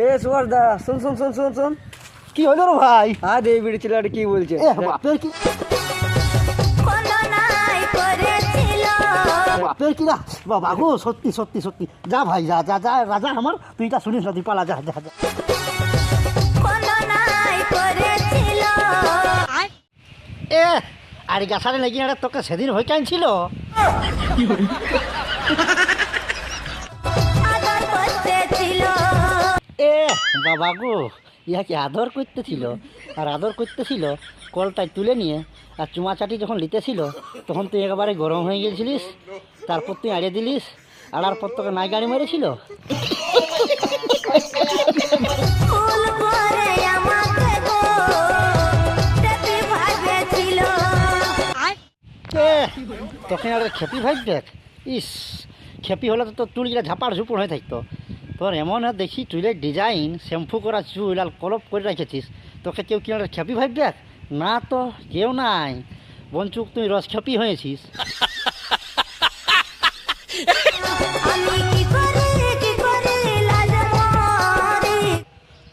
এ সুয়ারদা, শুন শুন শুন শুন শুন। কি হলো রে ভাই? আর এই বিড়ি ছেলেটা কি বলছে? বাপের কি বাপের কি না বাবা গো, সত্যি সত্যি সত্যি। যা ভাই যা যা যা, রাজা আমার, তুই তা শুনিস না, তুই পালা, যা যা যা। এ আর গাছারে লেগে না তোকে সেদিন হয়ে কাইছিল। এ বাবা গো, ইহাকে আদর করতেছিল, আর আদর করতেছিল কলটায় তুলে নিয়ে, আর চুমাচাটি যখন লিতেছিল তখন তুই একেবারে গরম হয়ে গেছিলিস। তারপর তুই আড়িয়ে দিলিস, আড়ার পর তোকে নাই গাড়ি মেরেছিল। তখন আর খেপি ভাই দেখ, ইস খেপি হলে তো তোর চুলগুলা ঝাপাড় ঝুপুর হয়ে থাকতো। তোর এমন দেখি চুলের ডিজাইন, শ্যাম্পু করা চুল আর কলপ করে রেখেছিস, তোকে কেউ কি খেপি ভাই দেখ? না তো কেউ নাই, বঞ্চুক তুই রস খেপি হয়েছিস।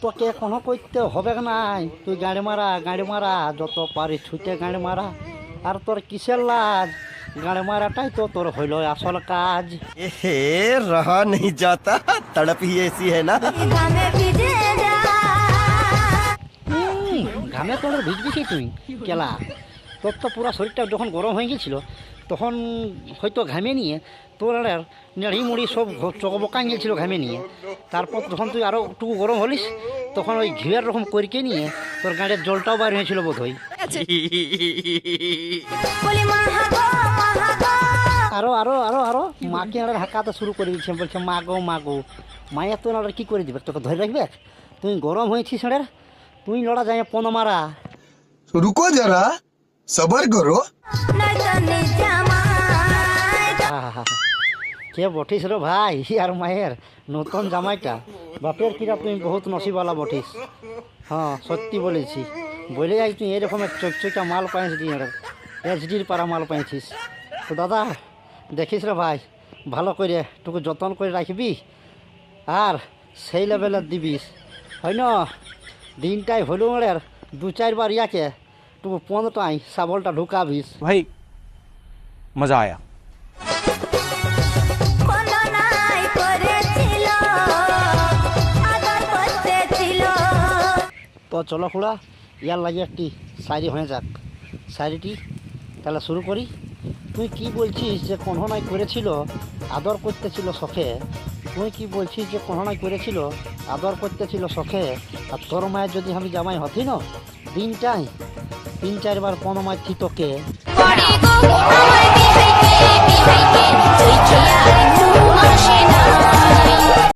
তোকে কোনো করতে হবে নাই, তুই গাড়ি মারা যত পারিস ছুটে গাড়ি মারা। আর তোর কিসের লাজ? গাড়ি মারাটাই তো তোর হইল আসল কাজ। এ রহা নেই যাতা, তড়প হি এসি है ना। ঘামে তোর ভিজবিছি তুই কেলা? তোর তো পুরো শরীরটা যখন গরম হয়ে গেছিল তখন হয়তো ঘামে নিয়ে তোর নেড়ি মুড়ি সব চকবকান গেছিল ঘামে নিয়ে। তারপর যখন তুই আরও একটু গরম হলিস তখন ওই ঘিয়ের রকম করিকে নিয়ে তোর গাড়ির জলটাও বাইর হয়েছিল বোধ হয়। আরো আরো আরো আরো মাকে আর হাঁকাতে শুরু করে দিচ্ছে, বলছে মা গো মা গো। মায়ের তো আর কি করে দিবে, তোকে ধরে রাখবে? তুই গরম হয়েছিস এর, তুই লড়া যায় পন মারা। रुको जरा सबर करो। কে বটিস রে ভাই? আর মায়ের নতুন জামাইটা বাপের কিরা, তুই বহুত নসিবালা বটিস। হ্যাঁ সত্যি বলেছি, বলে যাই তুই এরকমের চকচকা মাল পাইছিস, এইচডির পাড়া মাল পাইছিস। তো দাদা দেখিস রে ভাই, ভালো করে টুকু যত্ন করে রাখবি আর সেই লেভেলের দিবিস, হয় না? দিনটাই হলো আর 2-4 বার ইয়াকে টুকু 15টাই শাবলটা ঢুকাবিস। भाई मजा आया। তো চলো খুড়া, ইয়ার লাগে একটি শাড়ি হয়ে যাক। শাড়িটি তাহলে শুরু করি। তুই কি বলছিস যে কন্হনাই করেছিল, আদর করতেছিল শখে? তুই কি বলছিস যে কন্হনাই করেছিল, আদর করতেছিল শখে? আর তোর মায়ের যদি আমি জামাই হতি না, দিনটাই 3-4 বার কোনো মাই থিতকে।